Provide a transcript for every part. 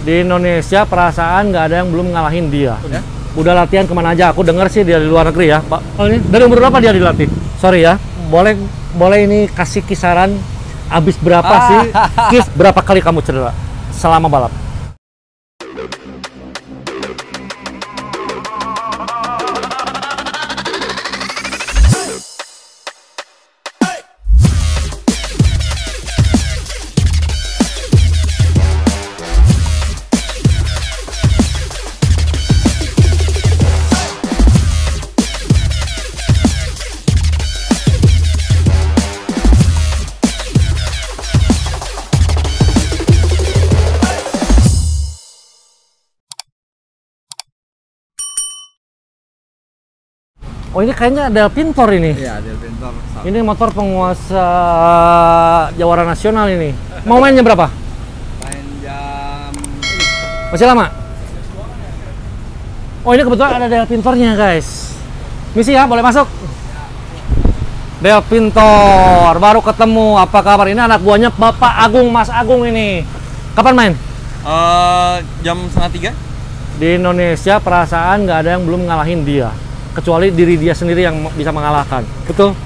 Di Indonesia perasaan nggak ada yang belum ngalahin dia. Ya? Udah latihan kemana aja? Aku denger sih dia di luar negeri ya, Pak. Oh, ini dari umur berapa dia dilatih? Sorry ya, boleh ini kasih kisaran abis berapa sih? Berapa kali kamu cedera selama balap? Oh, ini kayaknya ada Pintor ini. Iya, ada Pintor. Ini motor penguasa jawara nasional ini. Mau mainnya berapa? Main jam Masih lama? Oh, ini kebetulan ada Del Pintornya, guys. Misi ya, boleh masuk? Del Pintor, baru ketemu. Apa kabar? Ini anak buahnya Bapak Agung, Mas Agung ini. Kapan main? jam 2:30. Di Indonesia perasaan nggak ada yang belum ngalahin dia. Kecuali diri dia sendiri yang bisa mengalahkan. Betul?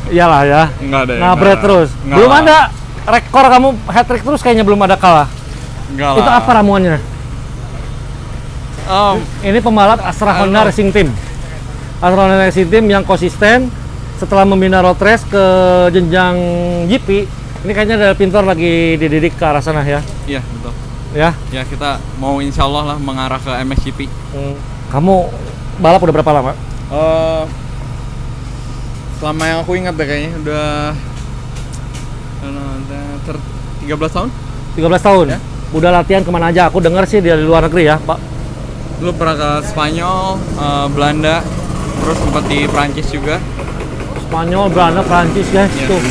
Iyalah ya. Enggak ada. Ngabret terus. Belum ada rekor kamu hat-trick terus kayaknya belum ada kalah. Enggak Itu lah. apa ramuannya? Ini pembalap Astra Honda Racing Team. Astra Honda Racing Team yang konsisten setelah membina road race ke jenjang GP. Ini kayaknya Del Pintor lagi dididik ke arah sana ya. Iya, betul. Ya. Ya, kita mau insya Allah lah mengarah ke MXGP. Kamu balap udah berapa lama? Selama yang aku ingat deh kayaknya udah 13 tahun. 13 tahun? Ya. Udah latihan kemana aja? Aku denger sih dia di luar negeri ya, Pak. Dulu pernah ke Spanyol, Belanda, terus sempat di Prancis juga. Spanyol, Belanda, Prancis, guys. Ya. Tuh.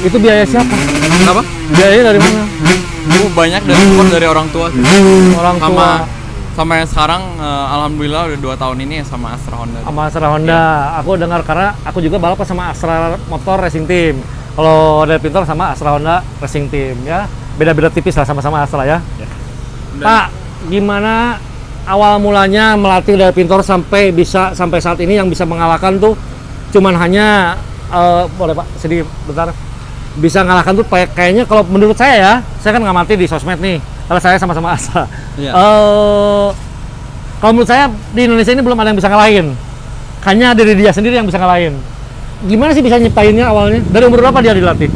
Itu biaya siapa? Kenapa? Biayanya dari mana? Banyak dari support dari orang tua sih. Orang tua. Sama yang sekarang, alhamdulillah udah 2 tahun ini sama Astra Honda. Sama Astra Honda. Ya. Aku dengar karena aku juga balap sama Astra Motor Racing Team. Kalau Del Pintor sama Astra Honda Racing Team ya. Beda-beda tipis lah sama-sama Astra ya. Ya. Pak, gimana awal mulanya melatih Del Pintor sampai saat ini yang bisa mengalahkan tuh cuman hanya boleh Pak sedikit bentar. Bisa mengalahkan tuh kayaknya kalau menurut saya kan ngamati di sosmed nih. Kalau saya sama-sama Astra. Iya. Kalau menurut saya di Indonesia ini belum ada yang bisa ngalahin. Hanya diri dia sendiri yang bisa ngalahin. Gimana sih bisa nyepainnya awalnya? Dari umur berapa dia dilatih?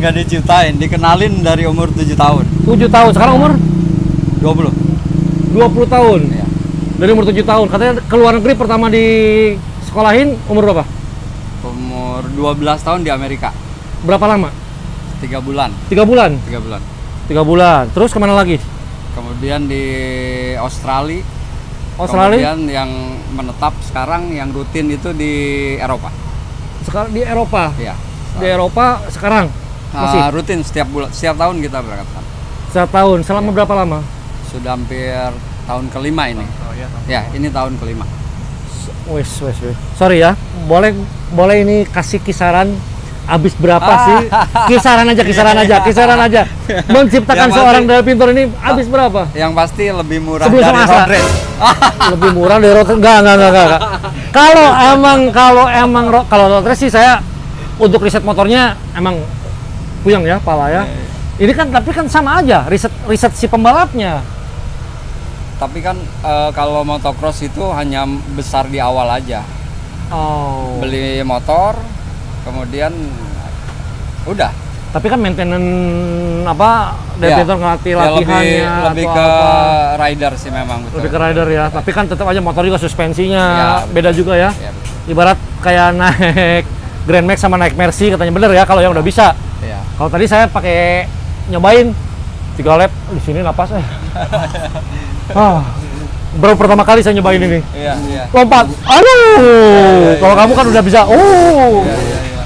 Nggak diciptain, dikenalin dari umur 7 tahun. 7 tahun. Sekarang umur? 20. 20 tahun. Iya. Dari umur 7 tahun. Katanya ke luar negeri pertama di sekolahin umur berapa? Umur 12 tahun di Amerika. Berapa lama? 3 bulan. 3 bulan? 3 bulan. 3 bulan. Terus kemana lagi? Kemudian di Australia. Australia? Kemudian yang menetap sekarang yang rutin itu di Eropa. Sekarang di Eropa? Iya. Di Eropa sekarang? Masih? Rutin setiap tahun kita berangkat. Setiap tahun. Selama berapa lama? Sudah hampir tahun kelima ini. Ya, ini tahun kelima. Wes. Sorry ya. Boleh ini kasih kisaran abis berapa sih? Kisaran aja. Menciptakan seorang Del Pintor ini abis berapa? Yang pasti lebih murah Sebelum dari sama road race. Lebih murah dari road race? Enggak. Kalau road race sih saya untuk riset motornya emang puyeng ya, pala ya. Ini kan tapi kan sama aja riset si pembalapnya. Tapi kan kalau motocross itu hanya besar di awal aja. Oh. Beli motor, kemudian udah. Tapi kan maintenance apa Del Pintor ngelatih latihannya lebih atau ke apa? rider sih memang betul. Lebih ke rider ya. Tapi kan tetap aja motor juga suspensinya Ya, beda juga ya. Ya, Ibarat kayak naik Grand Max sama naik Mercy katanya bener ya kalau yang udah bisa. ya. Kalau tadi saya pakai nyobain 3 lap di sini napas baru pertama kali saya nyobain ini. Iya. Lompat. Aduh. Kalau kamu kan udah bisa. Iya.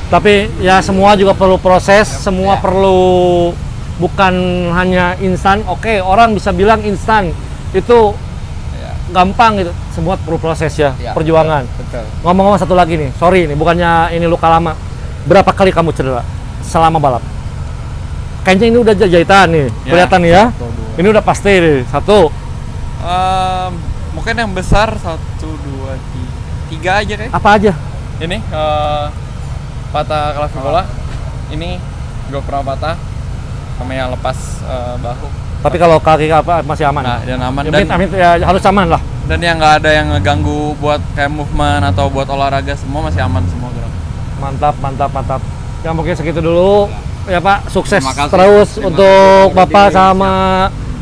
Tapi ya semua juga perlu proses, semua perlu bukan hanya instan. Oke, orang bisa bilang instan itu gampang gitu. Semua perlu proses ya, perjuangan. Betul. Ngomong-ngomong satu lagi nih, sorry nih, bukannya ini luka lama. Berapa kali kamu cedera selama balap? Kayaknya ini udah jahitan nih, kelihatan nih ya. Ini udah pasti nih, satu. Mungkin yang besar 1, 2, 3 aja kayak. Apa aja? Ini patah clavicola. Ini gue pernah patah sama yang lepas bahu. Tapi kalau kaki apa masih aman? Nah, dan aman. Ya, Dan ya, harus aman lah. Dan yang nggak ada yang ngeganggu buat kayak movement atau buat olahraga, semua masih aman semua gerak. Mantap, mantap, mantap. Ya mungkin segitu dulu. Ya Pak, sukses Terima kasih. terus Terima untuk kasih. Bapak sama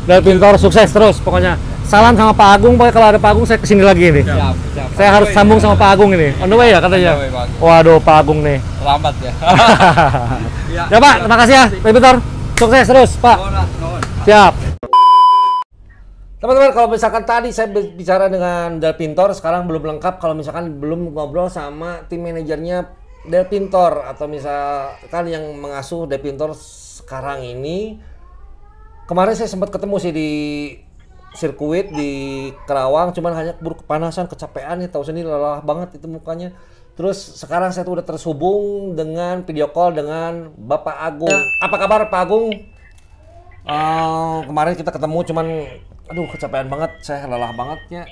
Del Pintor, sukses terus pokoknya. Salam sama Pak Agung, pokoknya kalau ada Pak Agung saya kesini lagi nih. Siap, siap. Saya harus sambung sama Pak Agung ini. On the way ya katanya. On the way, Pak Agung. Waduh, Pak Agung nih. Lambat ya. Ya Pak, terima kasih ya, Del Pintor. Sukses terus, Pak. Siap. Teman-teman, kalau misalkan tadi saya bicara dengan Del Pintor, sekarang belum lengkap kalau misalkan belum ngobrol sama tim manajernya Del Pintor, atau misalkan yang mengasuh Del Pintor sekarang ini. Kemarin saya sempat ketemu sih di sirkuit di Kerawang, cuman hanya keburu kepanasan, kecapean nih, tahu sendiri lelah banget itu mukanya. Terus sekarang saya tuh udah terhubung dengan video call dengan Bapak Agung. Apa kabar Pak Agung? Kemarin kita ketemu cuman aduh kecapean banget, saya lelah banget ya.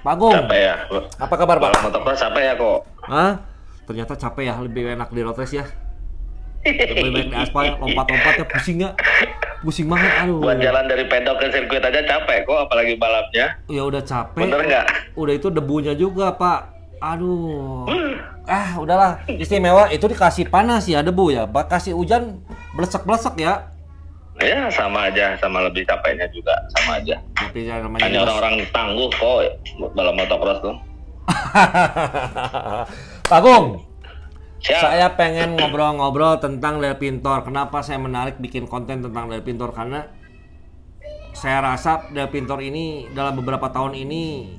Pak Agung. Capek ya. Apa kabar Pak? Balap motocross capek ya kok. Hah? Ternyata capek ya, lebih enak di road race ya. Lebih baik di aspal, lompat-lompatnya pusing nggak? Pusing banget, aduh. Buat jalan dari pedok ke sirkuit aja capek kok, apalagi balapnya. Ya udah capek. Bener nggak? Udah itu debunya juga Pak. Aduh. Udahlah. Istimewa itu dikasih panas ya debu ya. Kasih hujan blesek-blesek ya. Ya sama aja, sama lebih capeknya juga, sama aja. Tapi ya namanya Hanya orang-orang tangguh kok balap motocross tuh. Pak Agung, Siap. saya pengen ngobrol-ngobrol tentang Del Pintor. Kenapa saya menarik bikin konten tentang Del Pintor? Karena saya rasa Del Pintor ini dalam beberapa tahun ini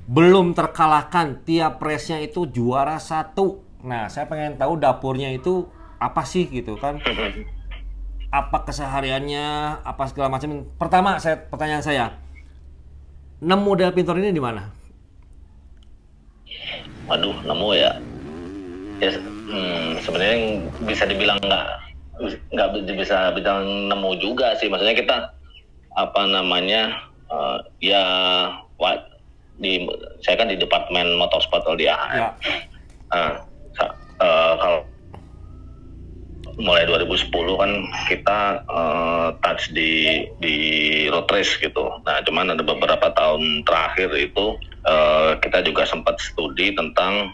belum terkalahkan. Tiap race-nya itu juara 1. Nah, saya pengen tahu dapurnya itu apa sih gitu kan? Apa kesehariannya, apa segala macam. Pertama, pertanyaan saya, nemu Del Pintor ini di mana? Waduh, nemu ya. Ya, sebenarnya bisa dibilang nggak bisa bilang nemu juga sih. Maksudnya kita apa namanya saya kan di departemen motorsport di AHM. Ya. Kalau mulai 2010 kan kita touch di road race gitu. Nah, cuman ada beberapa tahun terakhir itu kita juga sempat studi tentang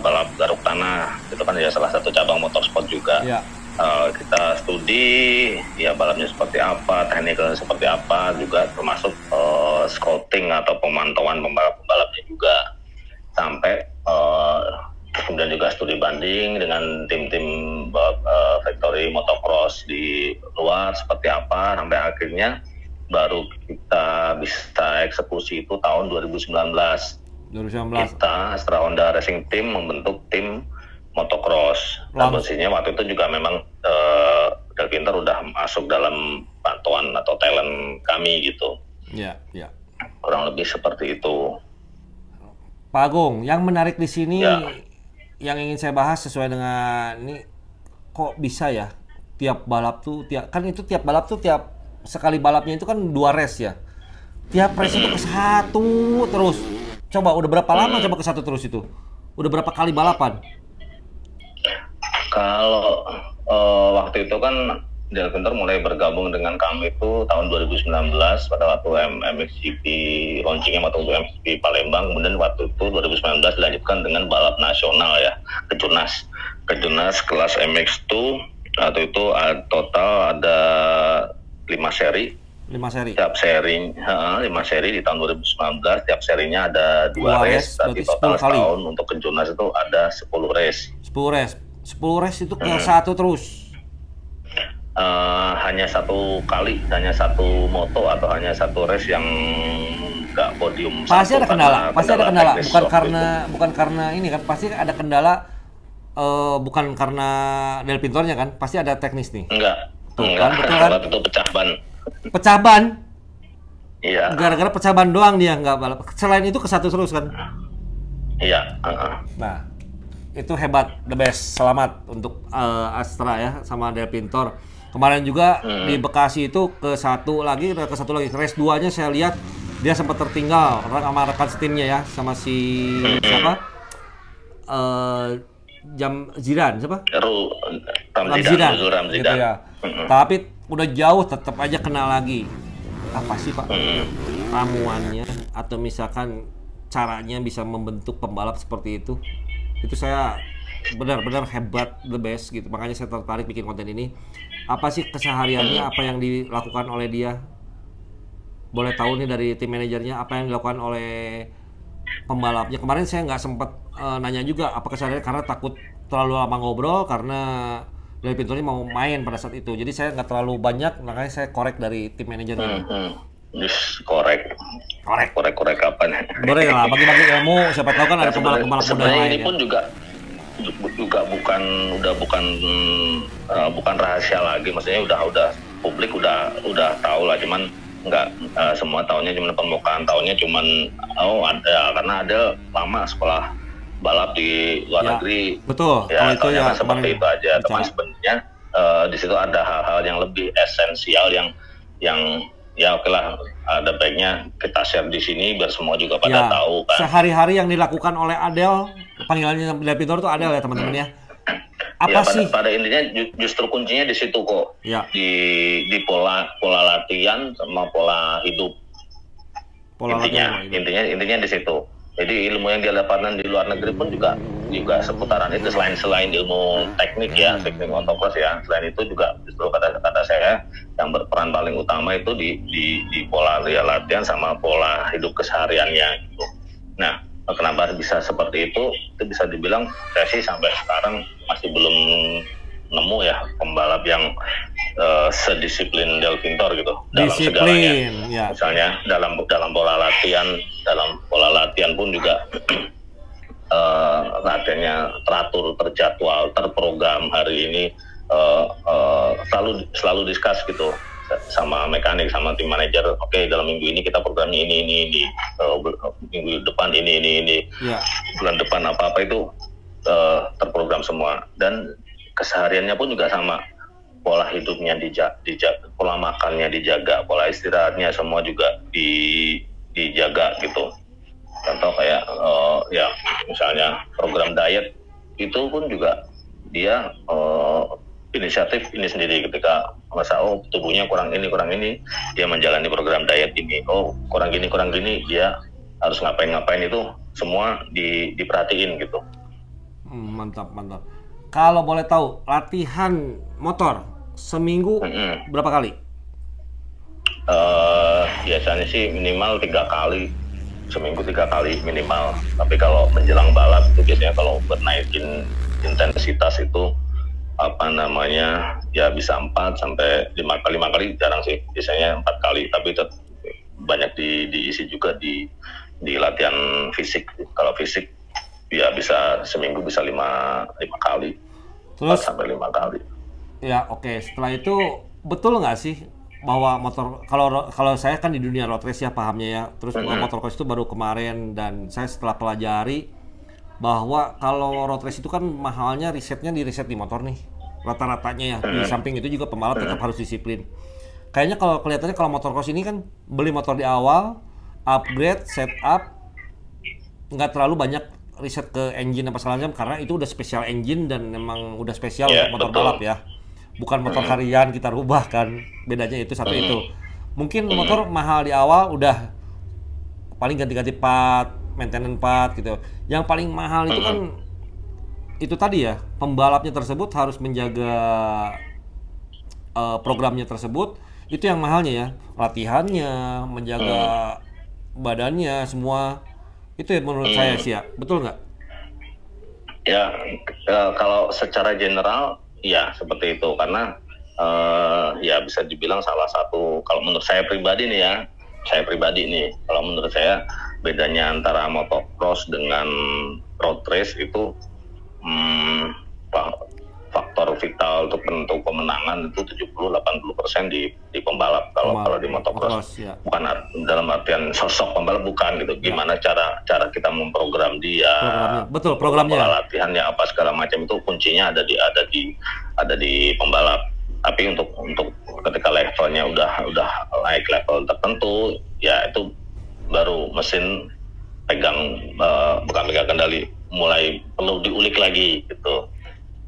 balap garuk tanah. Itu kan ya salah satu cabang motorsport juga. Ya. Kita studi ya balapnya seperti apa, tekniknya seperti apa, juga termasuk scouting atau pemantauan pembalap-pembalapnya juga. Sampai kemudian juga studi banding dengan tim-tim factory motocross di luar seperti apa, sampai akhirnya baru kita bisa eksekusi itu tahun 2019. Kita Astra Honda Racing Team membentuk tim motocross. Dan posisinya waktu itu juga memang Del Pintor udah masuk dalam bantuan atau talent kami gitu. Ya, ya. Kurang lebih seperti itu. Pak Agung, yang menarik di sini Ya. yang ingin saya bahas sesuai dengan ini, kok bisa ya tiap balap tuh tiap balap tuh tiap sekali balapnya itu kan 2 race ya. Tiap race itu ke 1 terus. Coba udah berapa lama coba ke 1 terus itu? Udah berapa kali balapan? Kalau waktu itu kan Del Pintor mulai bergabung dengan kami itu tahun 2019 pada waktu MXGP launchingnya waktu MXGP Palembang. Kemudian waktu itu 2019 dilanjutkan dengan balap nasional ya, Kejurnas kelas MX2. Waktu itu total ada 5 seri. 5 seri. Tiap seri 5 seri di tahun 2019. Tiap serinya ada 2 race. Berarti total setahun untuk Kejurnas itu ada 10 race. 10 race itu ke 1 terus. Hanya satu kali, hanya satu moto atau hanya satu race yang nggak podium. Pasti ada kendala, bukan karena ini kan, pasti ada kendala, bukan karena Del Pintornya kan, pasti ada teknis nih. Enggak. Betul kan? Itu pecah ban. Pecah ban? Iya. Gara-gara pecah ban doang dia nggak balap. Selain itu ke 1 terus kan? Iya. Nah, itu hebat, the best. Selamat untuk Astra ya sama Del Pintor. Kemarin juga di Bekasi itu ke satu lagi race 2-nya saya lihat dia sempat tertinggal sama rekan setimnya ya, sama si siapa? Zidan siapa? Ramzidan gitu ya. Tapi udah jauh tetap aja kena lagi. Apa sih Pak ramuannya atau misalkan caranya bisa membentuk pembalap seperti itu? Itu saya benar-benar hebat, the best gitu. Makanya saya tertarik bikin konten ini. Apa sih kesehariannya, apa yang dilakukan oleh dia? Boleh tahu nih dari tim manajernya apa yang dilakukan oleh pembalapnya. Kemarin saya nggak sempat nanya juga apa kesehariannya karena takut terlalu lama ngobrol karena Del Pintoro ini mau main pada saat itu. Jadi saya nggak terlalu banyak, makanya saya korek dari tim manajernya. Korek apa nih? Boleh lah, bagi-bagi ilmu. Siapa tahu kan ada pembalap-pembalap muda yang lain. Ini pun juga bukan rahasia lagi. Maksudnya udah publik udah tahu lah. Cuman nggak semua tahunnya cuman permukaan tahunnya cuman ada karena ada lama sekolah balap di luar negeri. Betul. Ya, kalau itu ya seperti itu aja. Tapi sebenarnya di situ ada hal-hal yang lebih esensial yang ya oke lah, ada baiknya kita share di sini biar semua juga pada tahu kan. Sehari-hari yang dilakukan oleh Adel, panggilannya Del Pintoro itu Adel ya teman-teman ya. Apa sih? Pada intinya justru kuncinya di situ kok. Ya. Di pola latihan sama pola hidup. Intinya di situ. Jadi ilmu yang dia dapatkan di luar negeri pun juga seputaran itu selain ilmu teknik ya, teknik motocross ya. Selain itu juga justru kata saya yang berperan paling utama itu di pola latihan sama pola hidup kesehariannya gitu. Nah, kenapa bisa seperti itu bisa dibilang saya sih sampai sekarang masih belum nemu ya pembalap yang sedisiplin Del Pintoro gitu dalam segalanya. Ya. Misalnya dalam pola latihan pun juga latihannya teratur, terjadwal, terprogram. Hari ini selalu discuss gitu sama mekanik, sama tim manajer. Oke, dalam minggu ini kita programnya ini. Minggu depan ini. Ya. Bulan depan apa itu terprogram semua. Dan kesehariannya pun juga sama. Pola hidupnya dijaga, pola makannya dijaga, pola istirahatnya semua juga dijaga gitu. Contoh kayak ya misalnya program diet itu pun juga dia inisiatif ini sendiri ketika merasa tubuhnya kurang ini dia menjalani program diet ini, kurang gini dia harus ngapain itu semua diperhatiin gitu. Mantap. Kalau boleh tahu latihan motor seminggu berapa kali? Biasanya sih minimal 3 kali, seminggu 3 kali minimal. Tapi kalau menjelang balap itu biasanya kalau buat naikin intensitas itu ya bisa 4 sampai 5 kali jarang sih, biasanya 4 kali. Tapi tetap banyak diisi juga di latihan fisik. Kalau fisik ya bisa seminggu bisa 5 kali. Terus 4 sampai 5 kali. Ya oke. Setelah itu betul nggak sih bahwa motor, kalau saya kan di dunia road race ya pahamnya ya, terus motor cross itu baru kemarin, dan saya setelah pelajari bahwa kalau road race itu kan mahalnya risetnya di motor nih rata-ratanya ya. Di samping itu juga pembalap tetap harus disiplin. Kayaknya kalau kelihatannya kalau motor cross ini kan beli motor di awal, upgrade, setup, nggak terlalu banyak riset ke engine apa segala macam karena itu udah spesial engine dan memang udah spesial untuk motor balap ya. Bukan motor harian kita rubah kan, bedanya itu satu itu. Mungkin motor mahal di awal udah paling ganti-ganti part, maintenance part gitu. Yang paling mahal itu kan itu tadi ya, pembalapnya tersebut harus menjaga programnya tersebut. Itu yang mahalnya ya, latihannya, menjaga badannya semua. Itu ya menurut saya sih ya, betul nggak? Ya, kalau secara general ya seperti itu, karena ya bisa dibilang salah satu, kalau menurut saya pribadi nih, kalau menurut saya bedanya antara motocross dengan road race itu faktor vital untuk penentu kemenangan itu 70-80% di pembalap kalau di motocross. Ya. Bukan dalam artian sosok pembalap, bukan gitu. Gimana cara kita memprogram dia. Programnya. Pola latihannya apa segala macam itu kuncinya ada di pembalap. Tapi untuk ketika levelnya udah naik level tertentu, ya itu baru mesin bukan pegang kendali, mulai perlu diulik lagi gitu.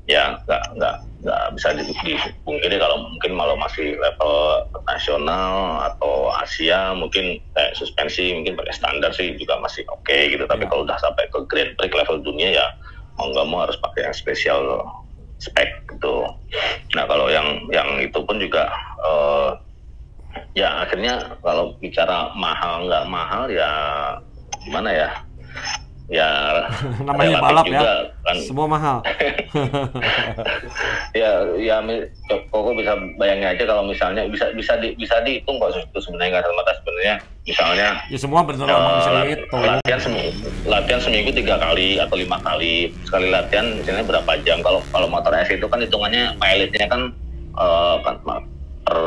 Ya nggak bisa dipungkiri kalau masih level nasional atau Asia mungkin kayak suspensi mungkin pakai standar sih juga masih oke gitu. Tapi kalau udah sampai ke Grand Prix level dunia ya mau nggak mau harus pakai yang spesial spek gitu. Nah kalau yang itu pun juga ya akhirnya kalau bicara mahal nggak mahal ya gimana ya, ya namanya balap juga, ya kan. semua mahal. ya kok bisa bayangin aja kalau misalnya bisa dihitung kok itu sebenarnya nggak semata sebenarnya misalnya Ya semua benar bisa dihitung. latihan seminggu 3 kali atau 5 kali, sekali latihan misalnya berapa jam. Kalau motor es itu kan hitungannya mileage-nya kan per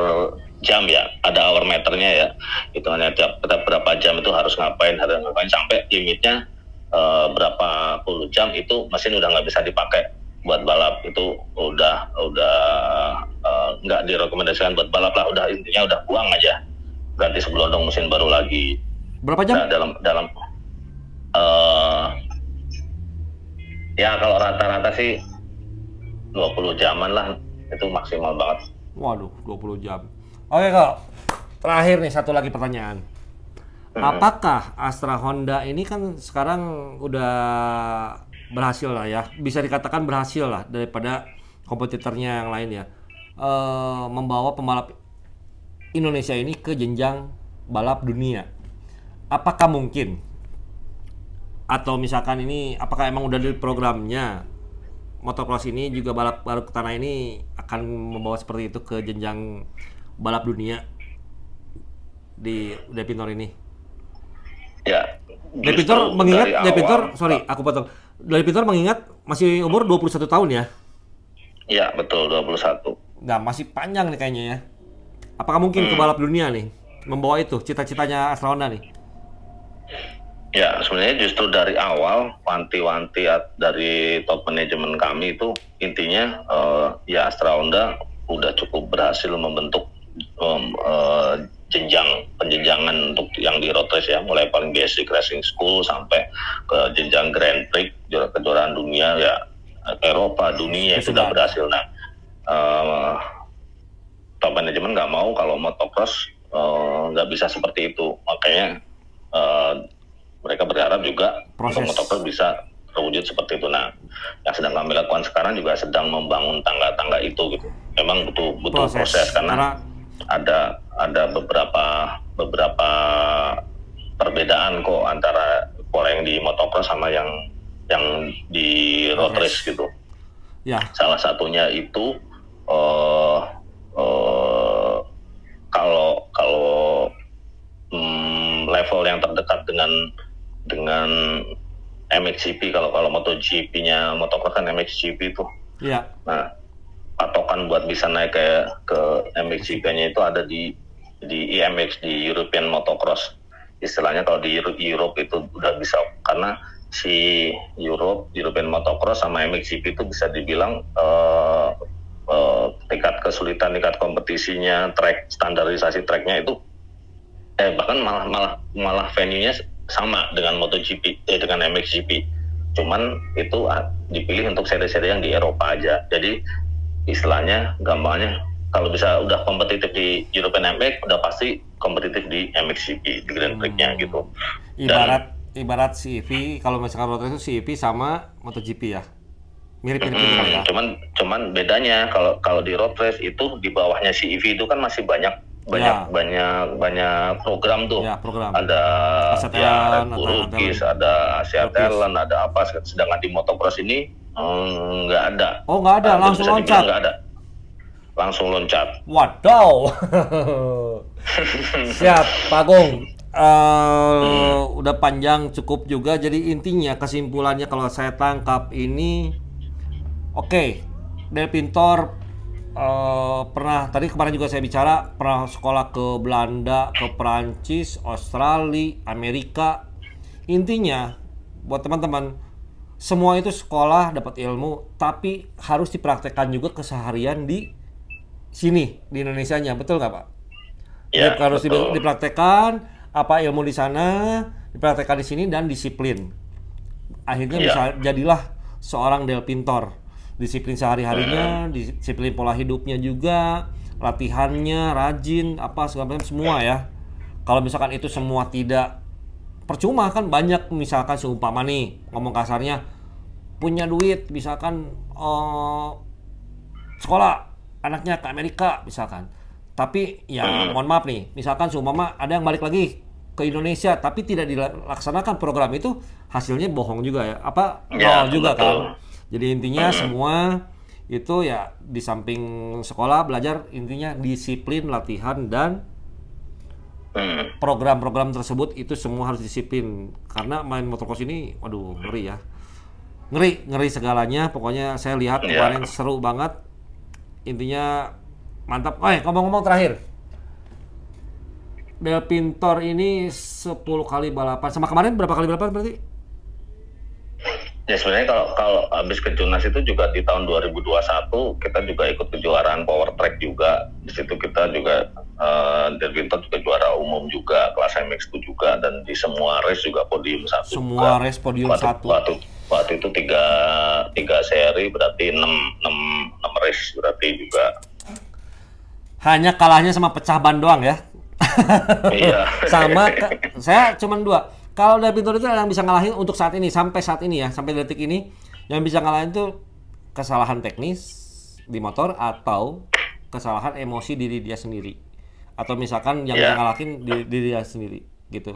jam ya, ada hour meternya ya, hitungannya tiap berapa jam itu harus ngapain sampai limitnya berapa puluh jam itu mesin udah nggak bisa dipakai buat balap. Itu udah nggak direkomendasikan buat balap lah, udah intinya udah buang aja, ganti sebelondong mesin baru lagi. Berapa jam? Nah, dalam ya kalau rata-rata sih 20 jaman lah, itu maksimal banget. Waduh, 20 jam. Oke Kak, terakhir nih satu lagi pertanyaan. Apakah Astra Honda ini kan sekarang udah berhasil lah ya, bisa dikatakan berhasil lah daripada kompetitornya yang lain ya, membawa pembalap Indonesia ini ke jenjang balap dunia. Apakah mungkin? Atau misalkan ini, apakah emang udah di programnya motocross ini juga balap ke tanah ini akan membawa seperti itu ke jenjang balap dunia di Depintor ini? Ya, Depintor mengingat, aku potong. Depintor mengingat masih umur 21 tahun ya? Ya, betul, 21. Nah, masih panjang nih kayaknya ya. Apakah mungkin ke balap dunia nih? Membawa itu, cita-citanya Astra Honda nih? Ya, sebenarnya justru dari awal, wanti-wanti dari top manajemen kami itu intinya ya Astra Honda udah cukup berhasil membentuk penjenjangan untuk yang di road race ya, mulai paling basic racing school sampai ke jenjang Grand Prix, kejuaraan dunia ya, Eropa, dunia sudah berhasil. Nah, top manajemen nggak mau kalau motocross nggak bisa seperti itu, makanya mereka berharap juga untuk motocross bisa terwujud seperti itu. Nah, yang sedang kami lakukan sekarang juga sedang membangun tangga-tangga itu gitu. Memang butuh proses karena ada beberapa perbedaan kok antara pola yang di motocross sama yang di road race gitu. Ya. Salah satunya itu kalau level yang terdekat dengan MXGP, kalau MotoGP-nya motocross kan MXGP itu. Iya. Nah, patokan buat bisa naik ke MXGP-nya itu ada di IMX, di European Motocross. Istilahnya kalau di Europe itu udah bisa, karena si European Motocross sama MXGP itu bisa dibilang tingkat kesulitan, tingkat kompetisinya, standarisasi tracknya itu bahkan malah venue-nya sama dengan MotoGP, dengan MXGP. Cuman itu dipilih untuk seri-seri yang di Eropa aja. Jadi istilahnya, gampangnya, kalau bisa udah kompetitif di European MX, udah pasti kompetitif di MXGP, di Grand Prix-nya gitu. Ibarat CEV, kalau misalkan road race itu CEV sama MotoGP ya? Mirip-mirip ya? Cuman bedanya, kalau di road race itu di bawahnya CEV itu kan masih banyak program tuh. Ya, program. Ada Red Bull Rookies, ada Asia Talent, ada apa. Sedangkan di motocross ini nggak ada. Oh, nggak ada, langsung loncat. Nggak ada. Langsung loncat. Wadaw. Siap, Pak Agung. Udah panjang cukup juga. Jadi intinya kesimpulannya kalau saya tangkap ini, oke, Depintor pernah, tadi kemarin juga saya bicara, pernah sekolah ke Belanda, ke Perancis, Australia, Amerika. Intinya buat teman-teman, semua itu sekolah dapat ilmu, tapi harus dipraktekkan juga keseharian di sini di Indonesianya, betul nggak Pak? Ya, Jadi harus betul. dipraktekkan apa ilmu di sana, dipraktekkan di sini dan disiplin. Akhirnya Iya. bisa jadilah seorang Del Pintor. Disiplin sehari-harinya, disiplin pola hidupnya juga, latihannya rajin, apa segala macam semua ya. Kalau misalkan itu semua tidak, percuma kan. Banyak misalkan seumpama nih ngomong kasarnya, punya duit misalkan sekolah anaknya ke Amerika misalkan, tapi ya mohon maaf nih, misalkan seumpama ada yang balik lagi ke Indonesia tapi tidak dilaksanakan program itu, hasilnya bohong juga ya, apa Ya, nol juga betul. kan. Jadi intinya semua itu ya di samping sekolah belajar, intinya disiplin, latihan, dan program-program tersebut itu semua harus disiplin. Karena main motocross ini, waduh, ngeri ya. Ngeri segalanya. Pokoknya saya lihat Ya. kemarin seru banget. Intinya mantap. Ngomong-ngomong terakhir. Del Pintor ini 10 kali balapan. Sama kemarin berapa kali balapan berarti? Ya sebenarnya kalau habis ke Jurnas itu juga di tahun 2021 kita juga ikut kejuaraan Power Track juga. Di situ kita juga Del Pintor juga juara umum juga, kelas MX2 juga, dan di semua race juga podium 1 Semua juga. race podium 1. Waktu itu tiga seri berarti 6 race berarti juga. Hanya kalahnya sama pecah ban doang ya. Iya. Saya cuman 2. Kalau Del Pintor itu yang bisa ngalahin untuk saat ini, sampai saat ini ya, sampai detik ini, yang bisa ngalahin itu kesalahan teknis di motor atau kesalahan emosi diri dia sendiri, atau misalkan yang bisa ngalahin diri dia sendiri gitu.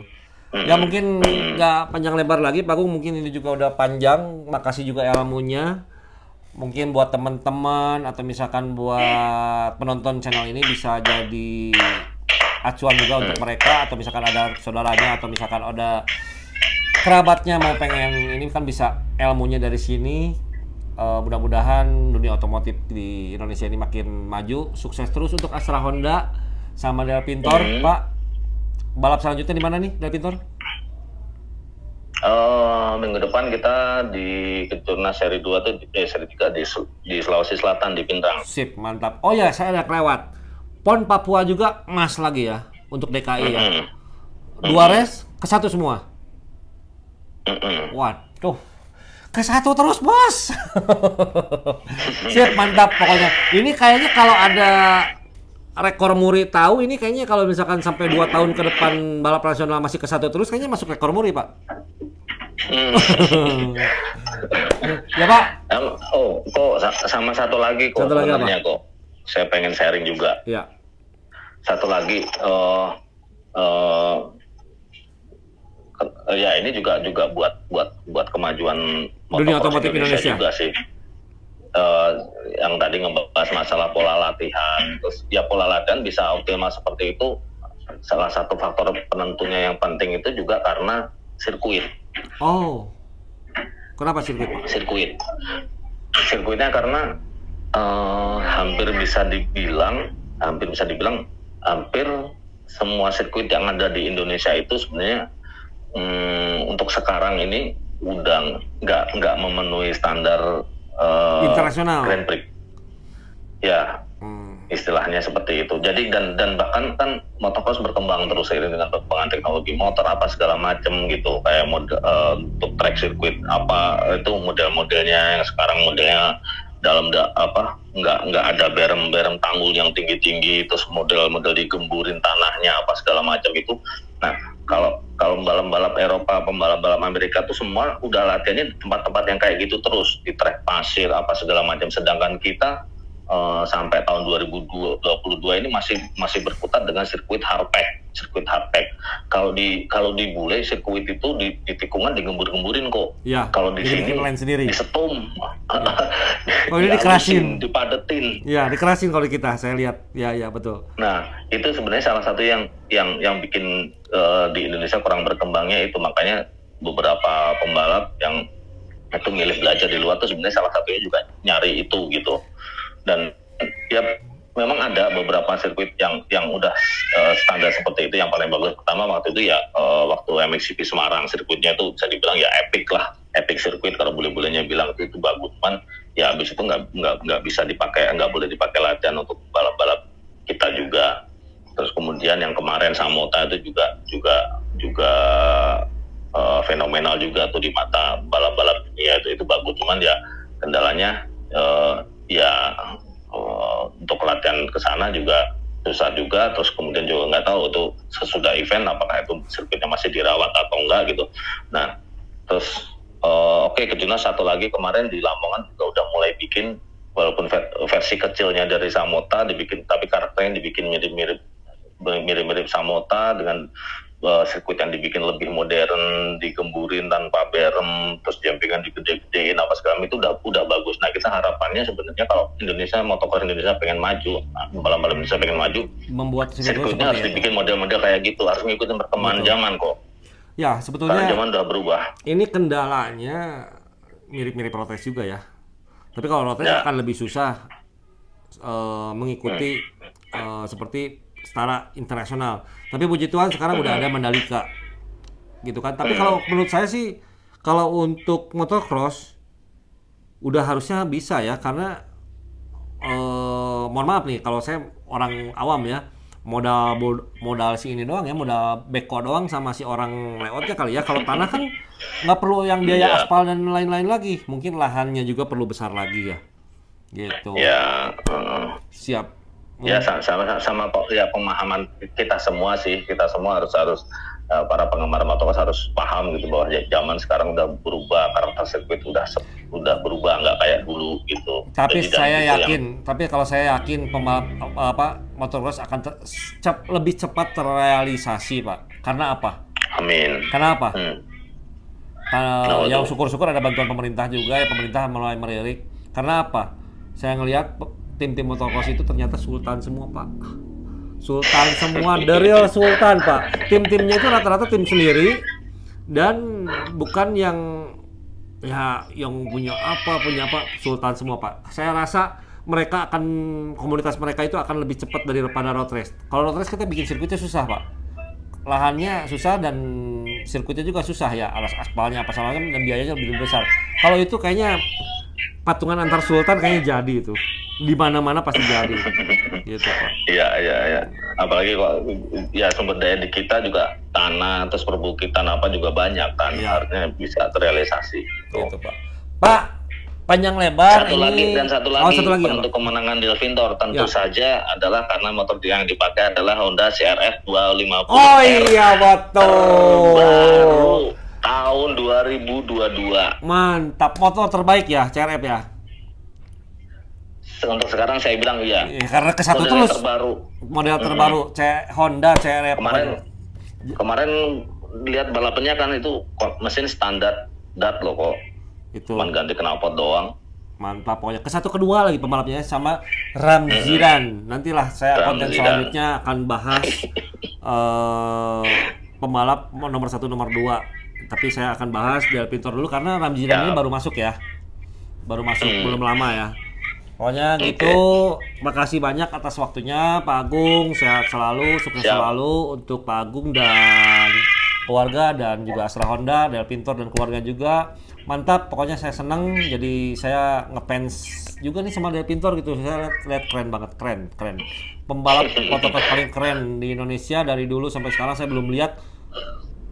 Ya mungkin nggak panjang lebar lagi, Pak Agung, mungkin ini juga udah panjang. Makasih juga ilmunya. Mungkin buat teman-teman atau misalkan buat penonton channel ini bisa jadi acuan juga untuk mereka, atau misalkan ada saudaranya atau misalkan ada kerabatnya mau pengen ini kan bisa ilmunya dari sini. Mudah-mudahan dunia otomotif di Indonesia ini makin maju, sukses terus untuk Astra Honda sama Del Pintor. Pak, balap selanjutnya di mana nih Del Pintor? Minggu depan kita di Kejurnas seri 2 tuh seri 3 di Sulawesi Selatan di Pindrang. Sip, mantap. Oh ya, saya ada kelewat. PON Papua juga emas lagi ya untuk DKI ya. 2 race ke 1 semua. Waduh, ke 1 terus bos. Sip, mantap pokoknya. Ini kayaknya kalau ada rekor muri tahu, ini kayaknya kalau misalkan sampai 2 tahun ke depan balap nasional masih ke 1 terus, kayaknya masuk rekor muri Pak. Ya Pak. Sama satu lagi kok. Satu lagi apa? Sebenarnya kok. Saya pengen sharing juga. Ya. Satu lagi, ya ini juga buat kemajuan Dunia motocross otomotif Indonesia juga sih. Yang tadi ngebahas masalah pola latihan, terus ya pola latihan bisa optimal seperti itu. Salah satu faktor penentunya yang penting itu juga karena sirkuit. Oh, kenapa sirkuit Pak? Sirkuitnya karena hampir bisa dibilang hampir semua sirkuit yang ada di Indonesia itu sebenarnya untuk sekarang ini udah nggak memenuhi standar internasional Grand Prix. Ya, istilahnya seperti itu. Jadi dan bahkan kan motocross berkembang terus seiring dengan perkembangan teknologi motor apa segala macam gitu. Kayak untuk track sirkuit apa itu model-modelnya yang sekarang modelnya dalam nggak ada berem tanggul yang tinggi-tinggi, terus model-model digemburin tanahnya apa segala macam itu. Nah, kalau pembalap-balap Eropa, pembalap-balap Amerika tuh semua udah latihannya di tempat-tempat yang kayak gitu terus, di trek pasir apa segala macam. Sedangkan kita sampai tahun 2022 ini masih berkutat dengan sirkuit hardpack. Kalau di bule sirkuit itu di tikungan digembur-gemburin kok. Ya, kalau di sini sendiri disetum. Oh, ini dikerasin, dipadetin. Ya, dikerasin kalau kita, saya lihat. Ya, betul. Nah, itu sebenarnya salah satu yang bikin di Indonesia kurang berkembangnya itu. Makanya beberapa pembalap yang itu milih belajar di luar tuh sebenarnya salah satunya juga nyari itu gitu. Dan ya memang ada beberapa sirkuit yang udah standar seperti itu. Yang paling bagus pertama waktu itu ya waktu MXGP Semarang, sirkuitnya itu bisa dibilang ya epic lah. epic circuit kalau bule-bulenya bilang itu bagus, cuman ya habis itu nggak bisa dipakai, nggak boleh dipakai latihan untuk balap-balap kita juga. Terus kemudian yang kemarin Samota itu juga fenomenal juga tuh di mata balap-balap dunia, itu bagus, cuman ya kendalanya untuk latihan ke sana juga susah juga. Terus kemudian juga nggak tahu tuh sesudah event apakah itu sirkuitnya masih dirawat atau enggak gitu. Nah terus Kejuna satu lagi kemarin di Lamongan juga udah mulai bikin, walaupun versi kecilnya dari Samota dibikin, tapi karakternya dibikin mirip Samota dengan sirkuit yang dibikin lebih modern, digemburin tanpa berem, terus jumpingan digede-gedein apa segala itu udah bagus. Nah kita harapannya sebenarnya kalau motocross Indonesia pengen maju, balap-balap Indonesia pengen maju, membuat sirkuitnya harus dibikin model-model kayak gitu, harus ngikutin perkembangan zaman kok. Ya sebetulnya karena zaman udah berubah. Ini kendalanya mirip-mirip road race juga ya. Tapi kalau road race akan lebih susah mengikuti seperti secara internasional. Tapi puji Tuhan sekarang udah ada Mandalika, gitu kan. Tapi kalau menurut saya sih, kalau untuk motocross udah harusnya bisa ya, karena mohon maaf nih kalau saya orang awam ya, modal si ini doang ya, modal beko doang sama si orang lewatnya kali ya. Kalau tanah kan nggak perlu yang biaya aspal dan lain-lain lagi, mungkin lahannya juga perlu besar lagi ya, gitu. Siap. Ya sama ya pemahaman kita semua sih, kita semua harus para penggemar motocross harus paham gitu bahwa zaman sekarang udah berubah, karakter sirkuit udah berubah, nggak kayak dulu gitu. Tapi saya yakin, tapi kalau saya yakin pembalap motocross akan lebih cepat terrealisasi, Pak. Karena apa? Amin. Karena apa? Yang syukur-syukur ada bantuan pemerintah juga ya, pemerintah mulai melirik. Karena apa? Saya ngelihat tim-tim motocross itu ternyata sultan semua, Pak. Sultan semua, the real sultan, Pak. Tim-timnya itu rata-rata tim sendiri dan bukan yang punya apa, sultan semua, Pak. Saya rasa komunitas mereka itu akan lebih cepat daripada road race. Kalau road race kita bikin sirkuitnya susah, Pak. Lahannya susah dan sirkuitnya juga susah ya, alas aspalnya apa salahnya dan biayanya lebih besar. Kalau itu kayaknya patungan antar sultan kayaknya jadi itu. Di mana-mana pasti jadi. Gitu, Pak. Iya. Apalagi kok ya sumber daya di kita juga tanah, terus perbukitan apa juga banyak kan. Artinya bisa terrealisasi. Gitu, Pak. Pak, panjang lebar satu lagi untuk kemenangan Delvintor tentu saja adalah karena motor yang dipakai adalah Honda CRF 250. Oh iya, betul. Baru tahun 2022. Mantap, motor terbaik ya CRF ya. Untuk sekarang saya bilang iya. Karena ke satu terus model terbaru Honda CRF. Kemarin lihat balapannya kan itu mesin standar dat loh kok. Itu. Cuman ganti knalpot doang. Mantap pokoknya. Ke satu kedua lagi pembalapnya sama Ramziran. Nantilah saya konten selanjutnya akan bahas pembalap nomor 1 nomor 2. Tapi saya akan bahas Del Pintor dulu karena Ramziran ini baru masuk ya. Baru masuk belum lama ya. Pokoknya gitu, makasih banyak atas waktunya Pak Agung, sehat selalu, sukses selalu untuk Pak Agung dan keluarga dan juga Astra Honda, Del Pintor dan keluarga juga. Mantap, pokoknya saya senang, jadi saya ngefans juga nih sama Del Pintor gitu. Saya lihat keren banget, keren. Pembalap motocross paling keren di Indonesia dari dulu sampai sekarang saya belum lihat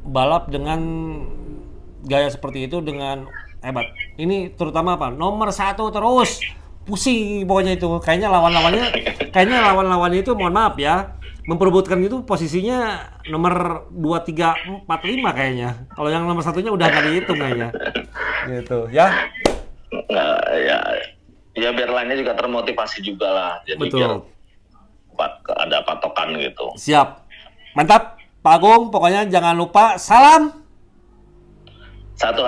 balap dengan gaya seperti itu dengan hebat. Ini terutama apa? Nomor 1 terus. Pusing pokoknya itu. Kayaknya lawan-lawannya itu mohon maaf ya, memperebutkan itu posisinya nomor 2, 3, 4, 5 kayaknya. Kalau yang nomor 1-nya udah nggak dihitung kayaknya. Gitu ya. Ya biar lainnya juga termotivasi juga lah. Jadi betul. Biar ada patokan gitu. Siap. Mantap Pak Agung, pokoknya jangan lupa salam satu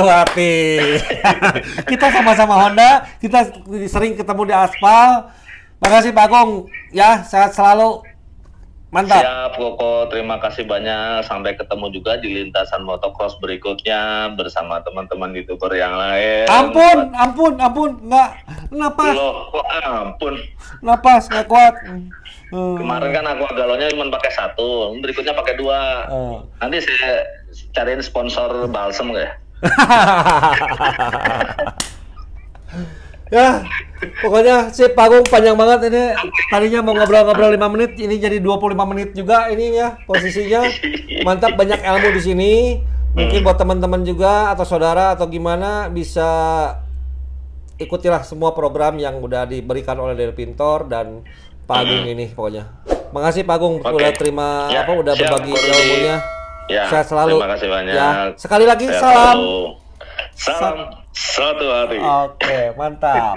hati. Kita sama-sama Honda, kita sering ketemu di aspal. Makasih Pak Agung, ya sehat selalu. Mantap. Siap Koko, terima kasih banyak. Sampai ketemu juga di lintasan motocross berikutnya bersama teman-teman YouTuber yang lain. Ampun, nggak, napas. Loh, kok ampun. Napas, nggak kuat. Kemarin kan aku galonnya cuma pakai 1, berikutnya pakai 2. Nanti saya cariin sponsor balsem ya. Ya, pokoknya sip Pak Agung panjang banget ini. Tadinya mau ngobrol-ngobrol 5 menit, ini jadi 25 menit juga ini ya posisinya. Mantap, banyak ilmu di sini. Mungkin buat teman-teman juga atau saudara atau gimana bisa ikutilah semua program yang udah diberikan oleh Del Pintor dan Pak Agung ini pokoknya. Makasih Pak Agung udah terima Ya, udah siap, berbagi Pak Rudi. ilmunya. Ya, Sehat selalu. terima kasih banyak. Ya, sekali lagi Sehat salam. selalu. Salam satu hari. Oke, mantap.